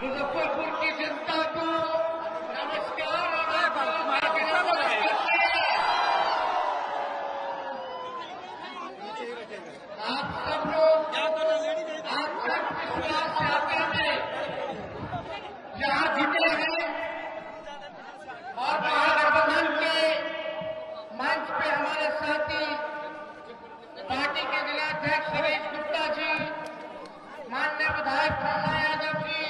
मुजफ्फरपुर की जनता को नमस्कार और आप सब लोग आप सब विश्वास यात्रा में जहां जुटे हैं और महागठबंधन के मंच पे हमारे साथी पार्टी के जिलाध्यक्ष हरीश गुप्ता जी, माननीय विधायक प्रभा यादव जी,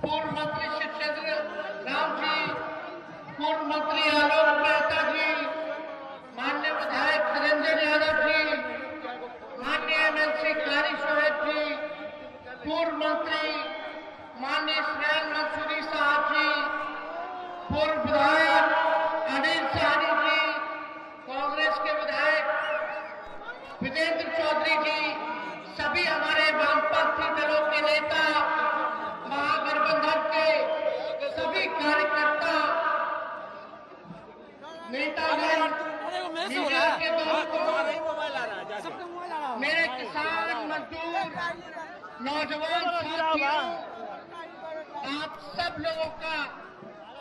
पूर्व मंत्री शिवचंद्र राम जी, पूर्व मंत्री आलोक मेहता जी, माननीय विधायक निरंजन यादव जी, माननीय एमएलसी कारी शोएब जी, पूर्व मंत्री माननीय स्नेहल मंसूरी साहब जी, पूर्व विधायक अनिल सहनी जी, कांग्रेस के विधायक विजेंद्र चौधरी जी, सभी हमारे वामपंथी दलों के नेता, महागठबंधन के सभी कार्यकर्ता, नेतागण, मीडिया के दोस्तों, मेरे किसान मजदूर नौजवान साथियों, आप सब लोगों का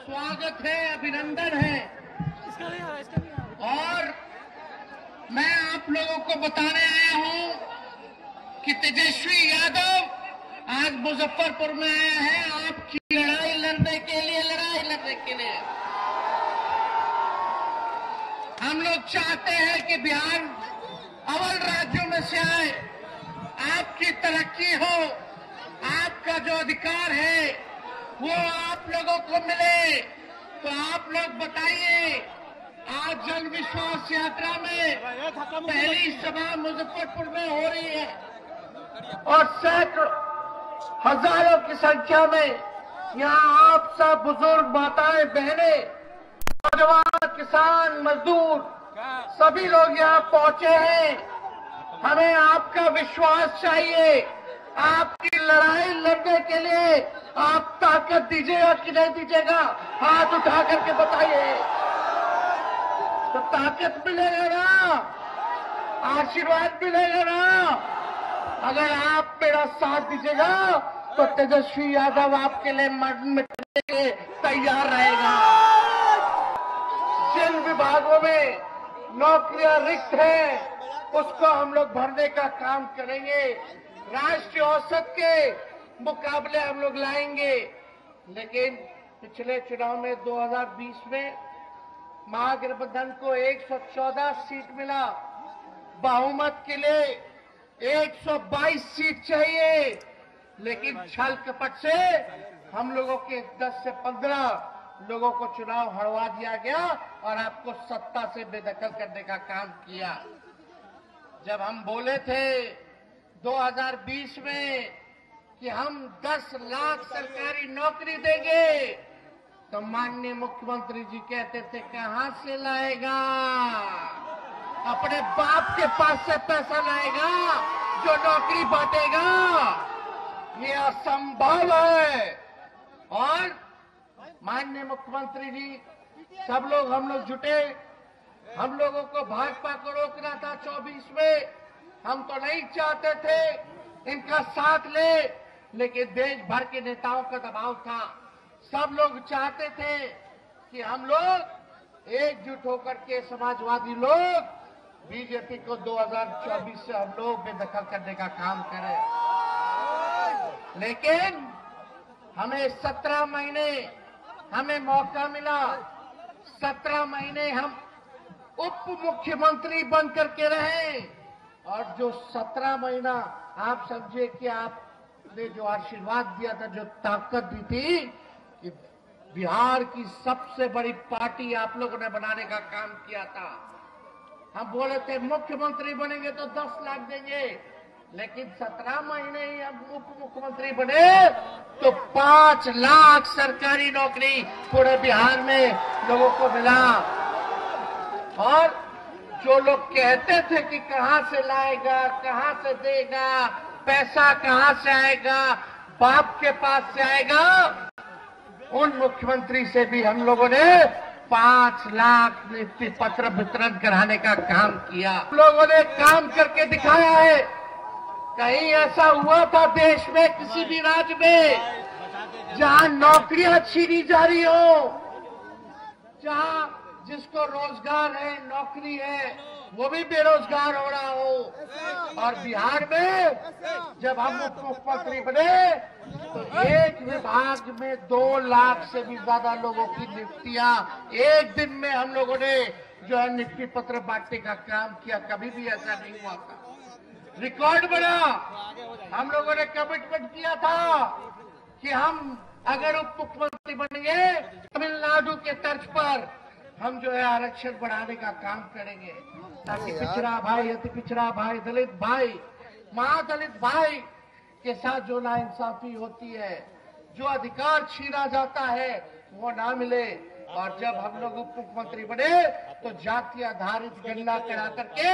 स्वागत है, अभिनंदन है। और मैं आप लोगों को बताने आया हूं कि तेजस्वी यादव आज मुजफ्फरपुर में आया है आपकी लड़ाई लड़ने के लिए। हम लोग चाहते हैं कि बिहार अव्वल राज्यों में से आए, आपकी तरक्की हो, आपका जो अधिकार है वो आप लोगों को मिले। तो आप लोग बताइए, आज जन विश्वास यात्रा में पहली सभा मुजफ्फरपुर में हो रही है और सैकड़ों हजारों की संख्या में यहाँ आप सब बुजुर्ग माताएं बहनें, नौजवान किसान मजदूर सभी लोग यहाँ पहुंचे हैं। हमें आपका विश्वास चाहिए। आपकी लड़ाई लड़ने के लिए आप ताकत दीजिएगा कि नहीं दीजिएगा, हाथ उठा करके बताइए। तो ताकत मिलेगा ना, आशीर्वाद मिलेगा ना। अगर आप मेरा साथ दीजिएगा तो तेजस्वी यादव आपके लिए मरने के लिए तैयार रहेगा। जिन विभागों में नौकरियां रिक्त हैं उसको हम लोग भरने का काम करेंगे। राष्ट्रीय औसत के मुकाबले हम लोग लाएंगे। लेकिन पिछले चुनाव में 2020 में महागठबंधन को 114 सीट मिला, बहुमत के लिए 122 सीट चाहिए, लेकिन छल कपट से हम लोगों के 10 से 15 लोगों को चुनाव हरवा दिया गया और आपको सत्ता से बेदखल करने का काम किया। जब हम बोले थे 2020 में कि हम 10 लाख सरकारी नौकरी देंगे, तो माननीय मुख्यमंत्री जी कहते थे कहां से लाएगा, अपने बाप के पास से पैसा लाएगा जो नौकरी बांटेगा। ये असंभव है। और माननीय मुख्यमंत्री जी, सब लोग हम लोग जुटे, हम लोगों को भाजपा को रोकना था 24 में। हम तो नहीं चाहते थे इनका साथ ले, लेकिन देश भर के नेताओं का दबाव था। सब लोग चाहते थे कि हम लोग एकजुट होकर के समाजवादी लोग बीजेपी को 2024 से हम लोग बेदखल करने का काम करें। लेकिन हमें 17 महीने हमें मौका मिला। 17 महीने हम उप मुख्यमंत्री बन करके रहे और जो 17 महीना आप समझे कि आपने जो आशीर्वाद दिया था, जो ताकत दी थी, कि बिहार की सबसे बड़ी पार्टी आप लोगों ने बनाने का काम किया था। हम बोले थे मुख्यमंत्री बनेंगे तो 10 लाख देंगे, लेकिन 17 महीने ही हम उप मुख्यमंत्री बने तो 5 लाख सरकारी नौकरी पूरे बिहार में लोगों को मिला। और जो लोग कहते थे कि कहां से लाएगा, कहां से देगा, पैसा कहां से आएगा, बाप के पास से आएगा, उन मुख्यमंत्री से भी हम लोगों ने 5 लाख नियुक्ति पत्र वितरण कराने का काम किया। हम लोगों ने काम करके दिखाया है। कहीं ऐसा हुआ था देश में किसी भी राज्य में जहां नौकरियां छीनी जा रही हो, जहां जिसको रोजगार है, नौकरी है, वो भी बेरोजगार हो रहा हो। और बिहार में जब हम उप मुख्यमंत्री बने तो एक विभाग में 2 लाख से भी ज्यादा लोगों की नियुक्तियां एक दिन में हम लोगों ने जो है नियुक्ति पत्र बांटने का काम किया। कभी भी ऐसा नहीं हुआ था, रिकॉर्ड बना। हम लोगों ने कमिटमेंट किया था कि हम अगर उप मुख्यमंत्री बनेंगे तमिलनाडु के तर्ज पर हम जो है आरक्षण बढ़ाने का काम करेंगे, ताकि पिछड़ा भाई, अति पिछड़ा भाई, दलित भाई, महादलित भाई के साथ जो नाइंसाफी होती है, जो अधिकार छीना जाता है, वो ना मिले। और जब हम लोग उप मुख्यमंत्री बने तो जाति आधारित गणना करा करके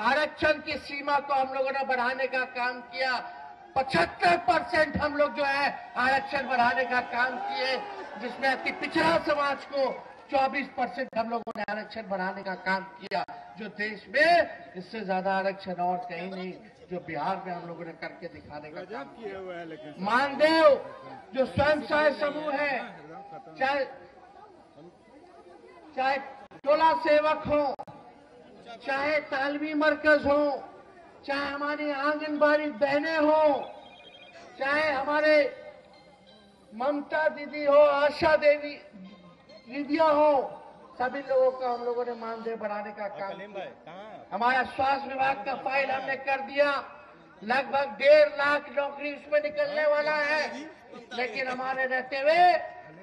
आरक्षण की सीमा को हम लोगों ने बढ़ाने का काम किया। 75% हम लोग जो है आरक्षण बढ़ाने का काम किए, जिसमें अति पिछड़ा समाज को 24% हम लोगों ने आरक्षण बढ़ाने का काम किया, जो देश में इससे ज्यादा आरक्षण और कहीं नहीं, जो बिहार में हम लोगों ने करके दिखाने का काम किया। मानदेव जो स्वयं सहायता समूह है, चाहे टोला सेवक हो, चाहे तालमी मरकज हो, चाहे हमारी आंगनबाड़ी बहनें हो, चाहे हमारे ममता दीदी हो, आशा देवी दीदियां हो, सभी लोगों का हम लोगों ने मानदेय बढ़ाने का काम किया। हमारा स्वास्थ्य विभाग का फाइल हमने कर दिया, लगभग 1.5 लाख नौकरी उसमें निकलने वाला है। लेकिन हमारे रहते हुए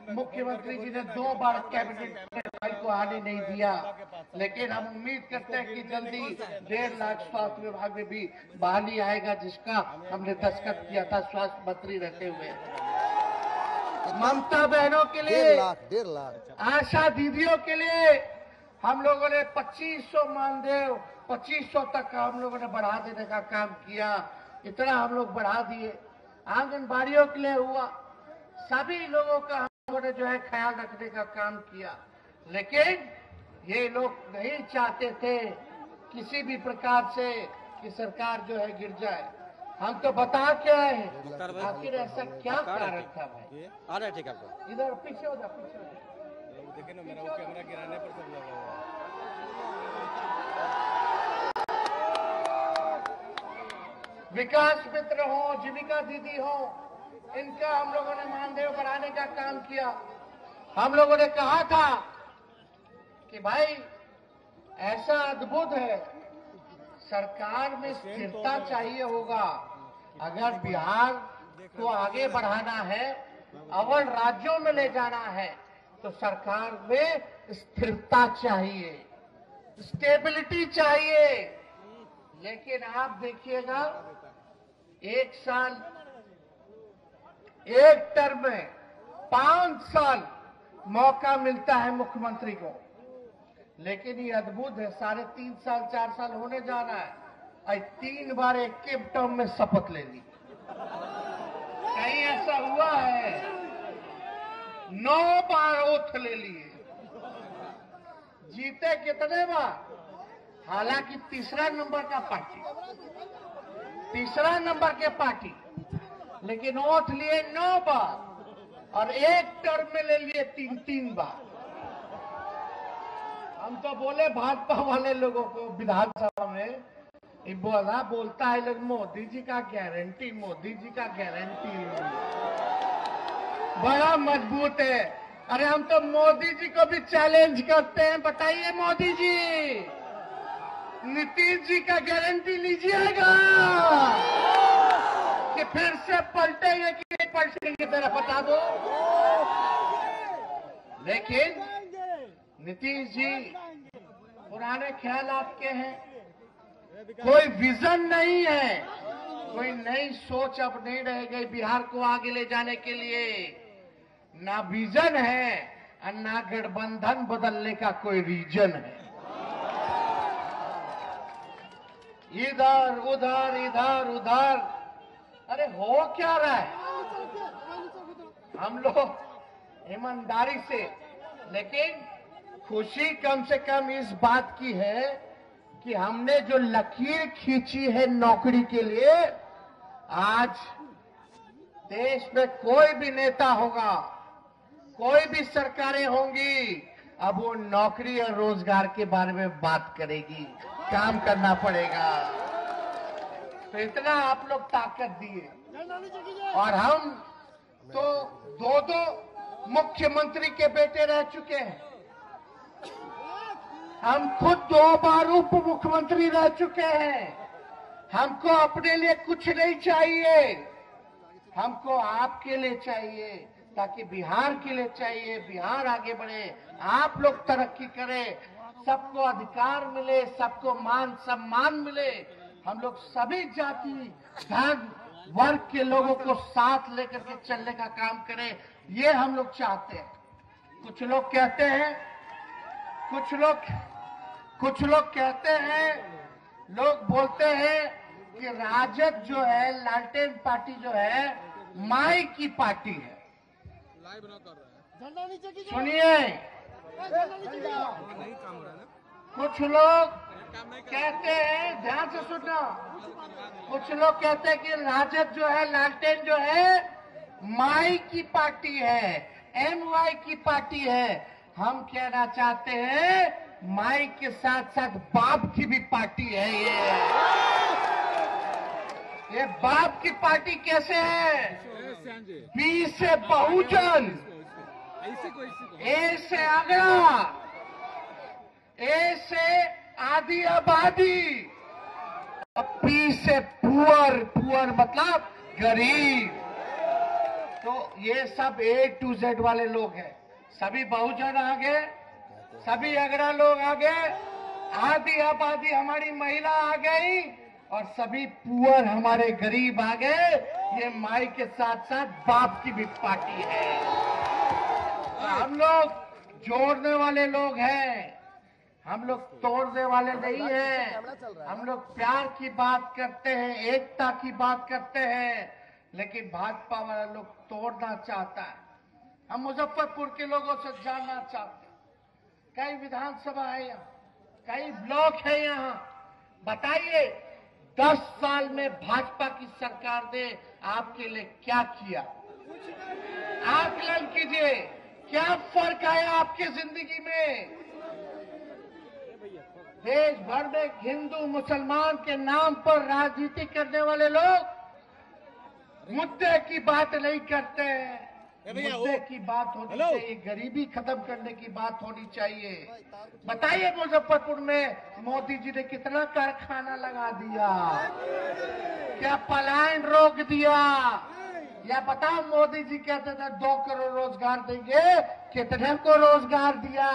मुख्यमंत्री जी ने 2 बार कैबिनेट फाइल को आने नहीं दिया। लेकिन हम उम्मीद करते हैं कि जल्दी 1.5 लाख स्वास्थ्य विभाग में भी बहाली आएगा, जिसका हमने दस्तखत किया था स्वास्थ्य मंत्री रहते हुए। ममता बहनों के लिए, 1.5 लाख आशा दीदियों के लिए हम लोगों ने 2500 मानदेय 2500 तक का हम लोगों ने बढ़ा देने का काम किया। इतना हम लोग बढ़ा दिए। आंगनबाड़ियों के लिए हुआ, सभी लोगों का हम लोगों ने जो है ख्याल रखने का काम किया। लेकिन ये लोग नहीं चाहते थे किसी भी प्रकार से कि सरकार जो है गिर जाए। हम तो बता के आए हैं, आखिर ऐसा क्या कारण था भाई। आ रहा है ठीक आपको, इधर पीछे हो जा, पीछे हो जा। देखिए ना मेरा वो कैमरा गिराने पर सब लगा हुआ है। विकास मित्र हो, जीविका दीदी हो, इनका हम लोगों ने मानदेय बढ़ाने का काम किया। हम लोगों ने कहा था कि भाई ऐसा अद्भुत है, सरकार में स्थिरता चाहिए होगा। अगर बिहार को आगे बढ़ाना है, अव्वल राज्यों में ले जाना है, तो सरकार में स्थिरता चाहिए, स्टेबिलिटी चाहिए। लेकिन आप देखिएगा, 1 साल, 1 टर्म में 5 साल मौका मिलता है मुख्यमंत्री को। लेकिन ये अद्भुत है, 3.5 साल 4 साल होने जा रहा है, और 3 बार एक के टर्म में शपथ ले ली। कहीं ऐसा हुआ है? 9 बार ओथ ले लिए। जीते कितने बार? हालांकि तीसरा नंबर का पार्टी, तीसरा नंबर के पार्टी, लेकिन ओथ लिए 9 बार और एक टर्म में ले लिए 3 बार। हम तो बोले भाजपा वाले लोगों को विधानसभा में, बोलता है लोग मोदी जी का गारंटी, मोदी जी का गारंटी बड़ा मजबूत है। अरे हम तो मोदी जी को भी चैलेंज करते हैं, बताइए मोदी जी, नीतीश जी का गारंटी लीजिएगा कि फिर से पलटेंगे कि नहीं पलटेंगे, जरा बता दो। लेकिन नीतीश जी पुराने ख्याल आपके हैं, कोई विजन नहीं है, कोई नई सोच अब नहीं रह गई बिहार को आगे ले जाने के लिए। ना विजन है और ना गठबंधन बदलने का कोई रीजन है। इधर उधर इधर उधर, अरे हो क्या रहा है? हम लोग ईमानदारी से, लेकिन खुशी कम से कम इस बात की है कि हमने जो लकीर खींची है नौकरी के लिए, आज देश में कोई भी नेता होगा, कोई भी सरकारें होंगी, अब वो नौकरी और रोजगार के बारे में बात करेगी, काम करना पड़ेगा। तो इतना आप लोग ताकत दिए, और हम तो दो दो मुख्यमंत्री के बेटे रह चुके हैं। हम खुद 2 बार उप मुख्यमंत्री रह चुके हैं। हमको अपने लिए कुछ नहीं चाहिए, हमको आपके लिए चाहिए, ताकि बिहार के लिए चाहिए, बिहार आगे बढ़े, आप लोग तरक्की करें, सबको अधिकार मिले, सबको मान सम्मान मिले, हम लोग सभी जाति धर्म वर्ग के लोगों को साथ लेकर के चलने का काम करें, ये हम लोग चाहते हैं। कुछ लोग कहते हैं, कुछ लोग कहते हैं, लोग बोलते हैं कि राजद जो है, लालटेन पार्टी जो है, माई की पार्टी है। सुनिए, कुछ लोग कहते हैं, ध्यान से सुनना, कुछ लोग कहते हैं कि राजद जो है, लालटेन जो है, माई की पार्टी है, MY की पार्टी है। हम कहना चाहते हैं, माई के साथ साथ बाप की भी पार्टी है। ये बाप की पार्टी कैसे है? बी से बहुजन, ए से अगड़ा, ए से आधी आबादी, और पी से पुअर मतलब गरीब। तो ये सब A to Z वाले लोग हैं। सभी बहुजन आ गए, सभी अगड़ा लोग आ गए, आधी आबादी हमारी महिला आ गई, और सभी पुअर हमारे गरीब आ गए। ये माई के साथ साथ बाप की भी पार्टी है। तो हम लोग जोड़ने वाले लोग हैं, हम लोग तोड़ने वाले नहीं हैं। हम लोग प्यार की बात करते हैं, एकता की बात करते हैं, लेकिन भाजपा वाला लोग तोड़ना चाहता है। हम मुजफ्फरपुर के लोगों से जानना चाहते हैं, कई विधानसभा है यहाँ, कई ब्लॉक है यहाँ, बताइए 10 साल में भाजपा की सरकार ने आपके लिए क्या किया? आकलन कीजिए, क्या फर्क आया आपकी जिंदगी में? देश भर में हिंदू मुसलमान के नाम पर राजनीति करने वाले लोग मुद्दे की बात नहीं करते हैं। मुद्दे की बात होनी चाहिए, गरीबी खत्म करने की बात होनी चाहिए। बताइए मुजफ्फरपुर में मोदी जी ने कितना कारखाना लगा दिया, क्या पलायन रोक दिया? या बताओ, मोदी जी कहते थे 2 करोड़ रोजगार देंगे, कितने को रोजगार दिया?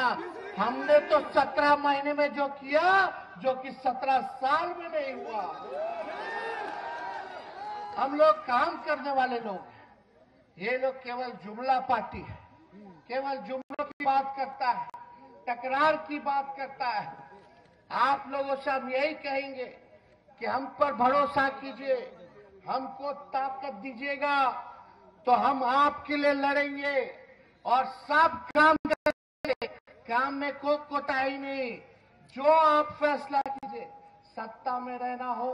हमने तो 17 महीने में जो किया, जो कि 17 साल में नहीं हुआ। हम लोग काम करने वाले लोग हैं, ये लोग केवल जुमला पार्टी है, केवल जुमलों की बात करता है, तकरार की बात करता है। आप लोगों से हम यही कहेंगे कि हम पर भरोसा कीजिए, हमको ताकत दीजिएगा, तो हम आपके लिए लड़ेंगे और सब काम करेंगे। काम में कोई कोताही नहीं, जो आप फैसला कीजिए। सत्ता में रहना हो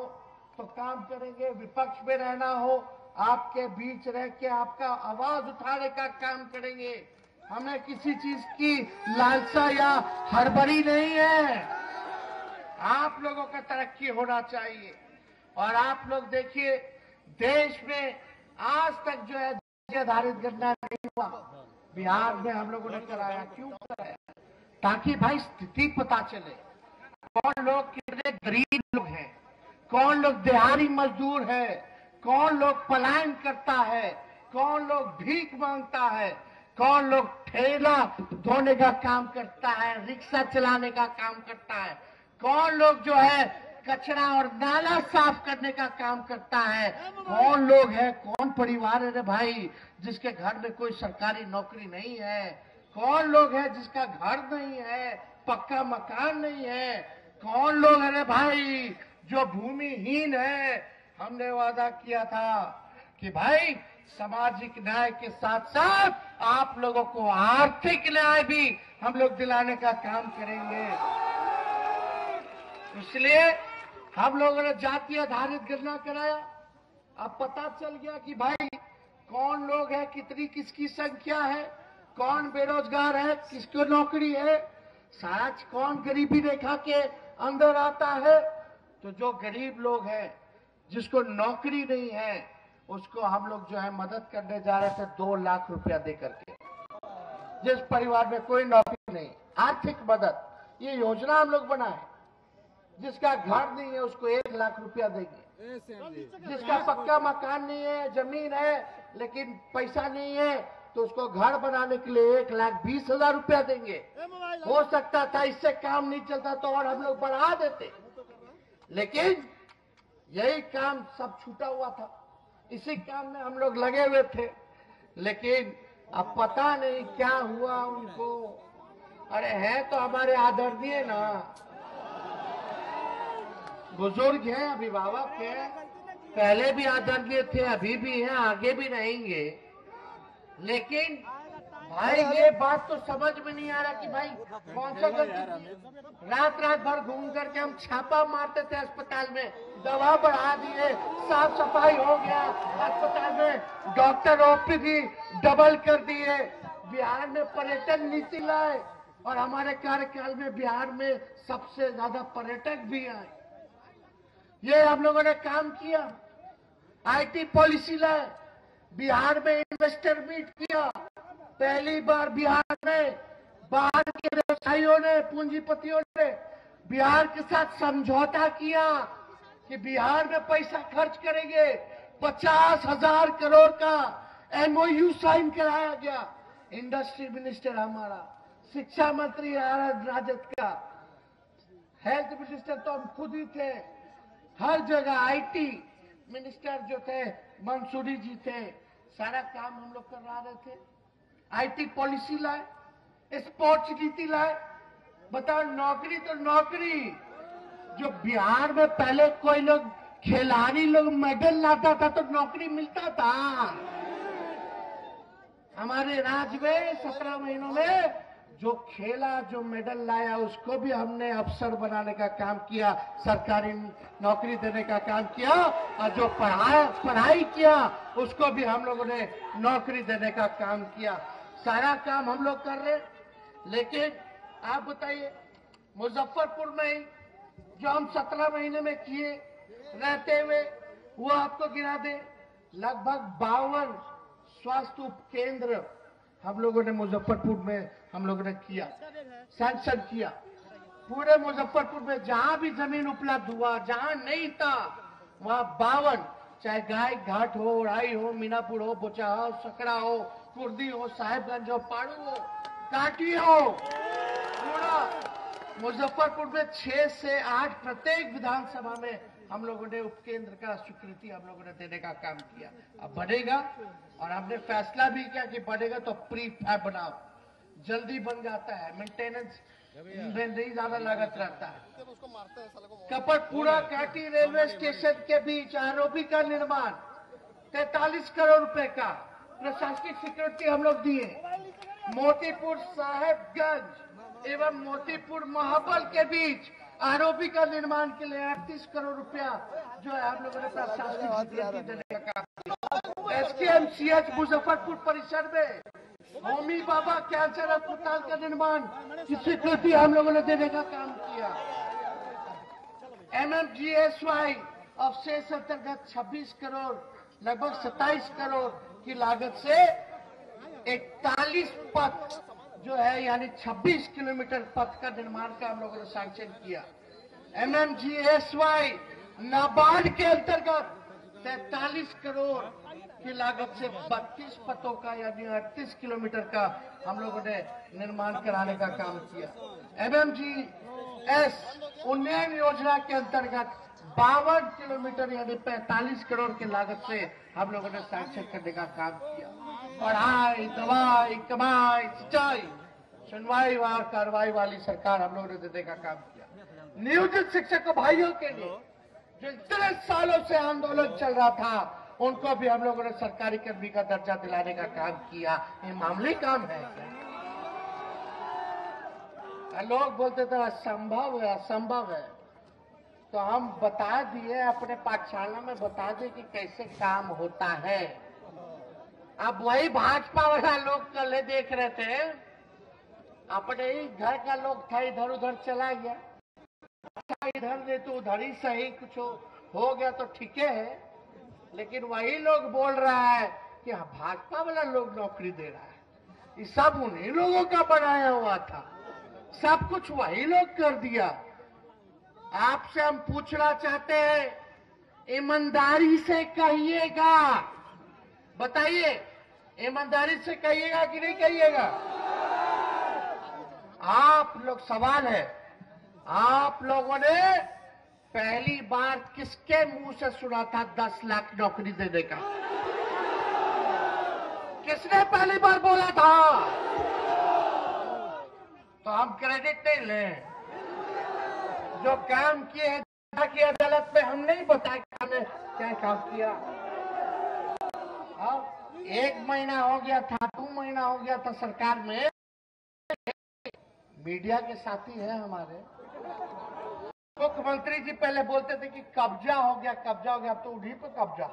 तो काम करेंगे, विपक्ष में रहना हो आपके बीच रह के आपका आवाज उठाने का काम करेंगे। हमें किसी चीज की लालसा या हड़बड़ी नहीं है। आप लोगों का तरक्की होना चाहिए। और आप लोग देखिए, देश में आज तक जो है आधारित गणना नहीं हुआ, बिहार में हम लोगों ने कराया। क्यों कराया? ताकि भाई स्थिति पता चले, कौन लोग कितने गरीब लोग हैं, कौन लोग दिहाड़ी मजदूर है, कौन लोग पलायन करता है, कौन लोग भीख मांगता है, कौन लोग ठेला धोने का काम करता है, रिक्शा चलाने का काम करता है, कौन लोग जो है कचरा और नाला साफ करने का काम करता है, कौन लोग है, कौन परिवार है रे भाई जिसके घर में कोई सरकारी नौकरी नहीं है, कौन लोग है जिसका घर नहीं है, पक्का मकान नहीं है, कौन लोग है रे भाई जो भूमिहीन है। हमने वादा किया था कि भाई सामाजिक न्याय के साथ साथ आप लोगों को आर्थिक न्याय भी हम लोग दिलाने का काम करेंगे। इसलिए हम लोगों ने जाति आधारित गणना कराया। अब पता चल गया कि भाई कौन लोग है, कितनी किसकी संख्या है, कौन बेरोजगार है, किसको नौकरी है, सारा कौन गरीबी रेखा के अंदर आता है। तो जो गरीब लोग हैं, जिसको नौकरी नहीं है, उसको हम लोग जो है मदद करने जा रहे थे 2 लाख रुपया दे करके। जिस परिवार में कोई नौकरी नहीं, आर्थिक मदद, ये योजना हम लोग बनाए। जिसका घर नहीं है उसको 1 लाख रुपया देंगे। जिसका पक्का मकान नहीं है, जमीन है लेकिन पैसा नहीं है, तो उसको घर बनाने के लिए 1,20,000 रुपया देंगे। हो सकता था इससे काम नहीं चलता तो और हम लोग बढ़ा देते, लेकिन यही काम सब छूटा हुआ था, इसी काम में हम लोग लगे हुए थे। लेकिन अब पता नहीं क्या हुआ उनको। अरे है तो हमारे आदरणीय ना, बुजुर्ग हैं, अभिभावक हैं, पहले भी आदरणीय थे, अभी भी हैं, आगे भी रहेंगे। लेकिन भाई ये बात तो समझ में नहीं आ रहा कि भाई कौन सा गलती। रात रात भर घूम करके हम छापा मारते थे अस्पताल में, दवा बढ़ा दिए, साफ सफाई हो गया अस्पताल में, डॉक्टर ओपीडी डबल कर दिए, बिहार में पर्यटन नीति लाए और हमारे कार्यकाल में बिहार में सबसे ज्यादा पर्यटक भी आए। ये हम लोगों ने काम किया। आईटी पॉलिसी लाए, बिहार में इन्वेस्टर मीट किया। पहली बार बिहार में बाहर के व्यवसायियों ने, पूंजीपतियों ने बिहार के साथ समझौता किया कि बिहार में पैसा खर्च करेंगे। 50,000 करोड़ का एमओयू साइन कराया गया। इंडस्ट्री मिनिस्टर हमारा, शिक्षा मंत्री राजद का, हेल्थ मिनिस्टर तो हम खुद ही थे, हर जगह आईटी मिनिस्टर जो थे मंसूरी जी थे, सारा काम हम लोग करवा रहे थे। आईटी पॉलिसी लाए, स्पोर्ट्स नीति लाए। बताओ, नौकरी तो नौकरी, जो बिहार में पहले कोई लोग खिलाड़ी लोग मेडल लाता था तो नौकरी मिलता था। हमारे राज्य में 17 महीनों में जो खेला, जो मेडल लाया, उसको भी हमने अफसर बनाने का काम किया, सरकारी नौकरी देने का काम किया, और जो पढ़ाई किया उसको भी हम लोगों ने नौकरी देने का काम किया। सारा काम हम लोग कर रहे। लेकिन आप बताइए, मुजफ्फरपुर में ही जो हम 17 महीने में किए रहते हुए, वो आपको गिरा दे। लगभग 52 स्वास्थ्य उप केंद्र हम लोगों ने मुजफ्फरपुर में हम लोगों ने किया, सैंक्शन किया। पूरे मुजफ्फरपुर में जहां भी जमीन उपलब्ध हुआ, जहां नहीं था वहां 52, चाहे गाय घाट हो, उड़ाई हो, मीनापुर हो, बोचा हो, सकड़ा हो, कुर्दी हो, साहेबगंज हो, पाड़ू हो, काटी हो, पूरा मुजफ्फरपुर में 6 से 8 प्रत्येक विधानसभा में हम लोगों ने उपकेंद्र का स्वीकृति हम लोगों ने देने का काम किया। अब बढ़ेगा, और हमने फैसला भी किया कि बढ़ेगा तो प्री फैब बनाओ, जल्दी बन जाता है, मेंटेनेंस में नहीं ज्यादा लागत रहता है। कपड़पुरा काटी रेलवे स्टेशन के बीच आरओबी का निर्माण 43 करोड़ रुपए का प्रशासनिक सिक्योरिटी हम लोग दिए। मोतीपुर साहेबगंज एवं मोतीपुर महाबल के बीच आरओबी का निर्माण के लिए 38 करोड़ रुपया जो है हम लोगों ने प्रशासनिक सिक्योरिटी देने का काम किया। एसकेएमसीएच मुजफ्फरपुर परिसर में होमी बाबा कैंसर अस्पताल का निर्माण की स्वीकृति हम लोगों ने देने का काम किया। MMGSY अवशेष अंतर्गत 26 करोड़, लगभग 27 करोड़ की लागत से 41 पथ जो है, यानी 26 किलोमीटर पथ का निर्माण का हम लोगों ने सैंक्शन किया। MMGSY नाबार्ड के अंतर्गत 43 करोड़ की लागत से 32 पथों का, यानी 38 किलोमीटर का हम लोगों ने निर्माण कराने का काम किया। MMGS उन्नयन योजना के अंतर्गत 52 किलोमीटर, यानी 45 करोड़ की लागत से हम लोगों ने सैंक्शन करने का काम किया। पढ़ाई, दवाई, कमाई, सिंचाई, सुनवाई और कार्रवाई वाली सरकार हम लोगों ने देने का काम किया। नियोजित शिक्षक भाइयों के लिए जो इतने सालों से आंदोलन चल रहा था, उनको भी हम लोगों ने सरकारी कर्मी का दर्जा दिलाने का काम किया। ये मामूली काम है क्या? लोग बोलते थे असंभव है, असंभव है, तो हम बता दिए, अपने पाठशाला में बता दें कि कैसे काम होता है। अब वही भाजपा वाला लोग कल देख रहे थे, अपने ही घर का लोग था, इधर उधर चला गया, इधर दे तो उधर ही सही, कुछ हो गया तो ठीक है। लेकिन वही लोग बोल रहा है कि भाजपा वाला लोग नौकरी दे रहा है, ये सब उन्हीं लोगों का बनाया हुआ था, सब कुछ वही लोग कर दिया। आपसे हम पूछना चाहते हैं, ईमानदारी से कहिएगा, बताइए ईमानदारी से कहिएगा कि नहीं कहिएगा? आप लोग, सवाल है, आप लोगों ने पहली बार किसके मुंह से सुना था 10 लाख नौकरी देने का? किसने पहली बार बोला था? तो हम क्रेडिट नहीं लें, जो काम किए हैं की अदालत में हम नहीं बताए हमने क्या काम किया। अब 1 महीना हो गया था, 2 महीना हो गया था सरकार में, मीडिया के साथी है हमारे, मुख्यमंत्री जी पहले बोलते थे कि कब्जा हो गया, कब्जा हो गया, अब तो उन्हीं पे कब्जा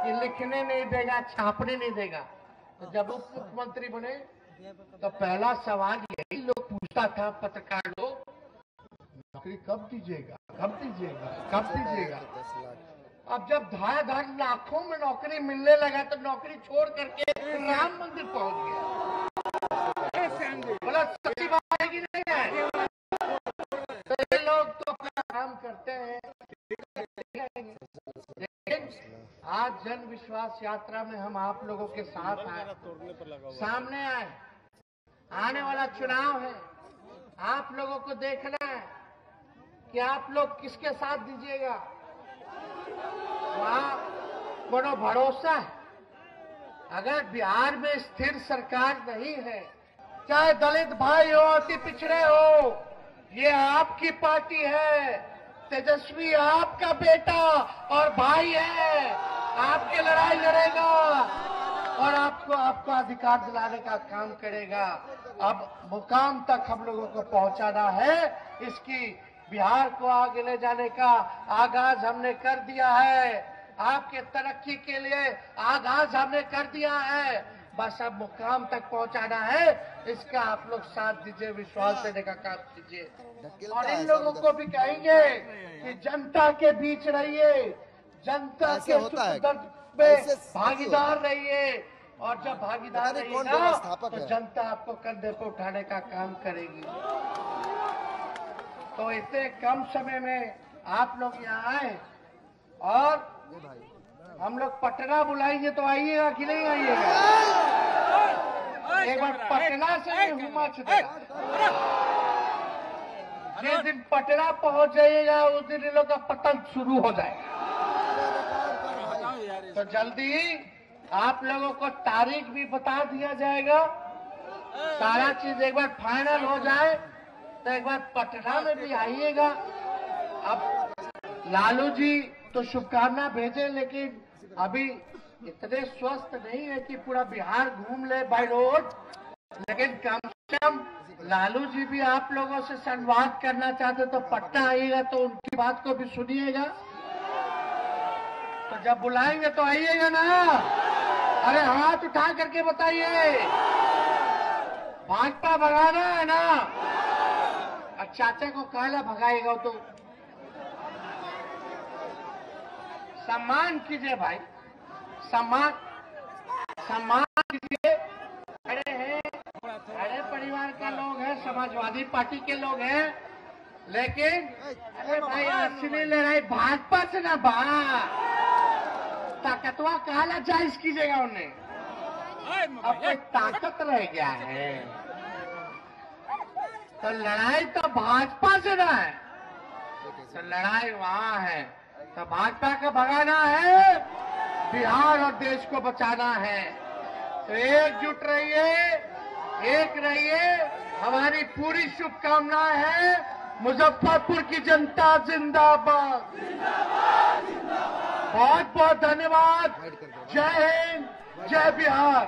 कि लिखने नहीं देगा, छापने नहीं देगा। तो जब उप मुख्यमंत्री बने तो पहला सवाल यही लोग पूछता था, पत्रकार लोग, नौकरी कब दीजिएगा, कब दीजिएगा, कब दीजिएगा? अब जब धार लाखों में नौकरी मिलने लगा तो नौकरी छोड़ करके राम मंदिर पहुंच गया। बोला सच्ची बात है कि नहीं है? तो ये लोग तो अपना काम करते हैं, लेकिन आज जन विश्वास यात्रा में हम आप लोगों के साथ आए, सामने आए, आने वाला चुनाव है, आप लोगों को देखना है कि आप लोग किसके साथ दीजिएगा। वहां कोनो भरोसा है? अगर बिहार में स्थिर सरकार नहीं है, चाहे दलित भाई हो, अति पिछड़े हो, ये आपकी पार्टी है, तेजस्वी आपका बेटा और भाई है, आपकी लड़ाई लड़ेगा और आपको अधिकार दिलाने का काम करेगा। अब मुकाम तक हम लोगों को पहुंचाना है, इसकी बिहार को आगे ले जाने का आगाज हमने कर दिया है, आपके तरक्की के लिए आगाज हमने कर दिया है, बस अब मुकाम तक पहुंचाना है, इसका आप लोग साथ दीजिए, विश्वास देने का काम कीजिए। और इन लोगों को भी कहेंगे कि जनता के बीच रहिए, जनता के सुख दर्द में भागीदार रहिए, और जब भागीदार रहिएगा तो जनता आपको कंधे पर उठाने का काम करेगी। तो इतने कम समय में आप लोग यहाँ आए और हम लोग पटना बुलाएंगे तो आइएगा कि नहीं आइएगा? एक बार पटना से भी हुमाच देगा। जिस दिन पटना पहुंच जाइएगा उस दिन इन लोग का पतन शुरू हो जाएगा। तो जल्दी आप लोगों को तारीख भी बता दिया जाएगा, सारा चीज एक बार फाइनल हो जाए तो एक बार पटना में भी आइएगा। अब लालू जी तो शुभकामना भेजे, लेकिन अभी इतने स्वस्थ नहीं है कि पूरा बिहार घूम ले बाय रोड, लेकिन कम से कम लालू जी भी आप लोगों से संवाद करना चाहते तो पटना आइएगा तो उनकी बात को भी सुनिएगा। तो जब बुलाएंगे तो आइएगा ना। अरे हाथ उठा करके बताइए, भाजपा भगाना है ना? और चाचा को कहला भगाएगा तो सम्मान कीजिए भाई, सम्मान कीजिए। अरे हैं, अरे परिवार के लोग हैं, समाजवादी पार्टी के लोग हैं, लेकिन अरे भाई असली लड़ाई भाजपा से ना बा, ताकतवा कहला जायज कीजिएगा उन्हें। अब कोई ताकत रह गया है तो लड़ाई तो भाजपा से ना है, तो लड़ाई वहां है। तो भाजपा को भगाना है, बिहार और देश को बचाना है। तो एकजुट रहिए, एक रहिए, हमारी पूरी शुभकामनाएं हैं। मुजफ्फरपुर की जनता जिंदाबाद, बहुत बहुत धन्यवाद। जय हिंद, जय बिहार।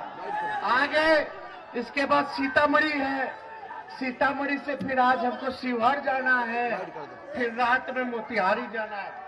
आगे इसके बाद सीतामढ़ी है, सीतामढ़ी से फिर आज हमको शिवहर जाना है, फिर रात में मोतिहारी जाना है।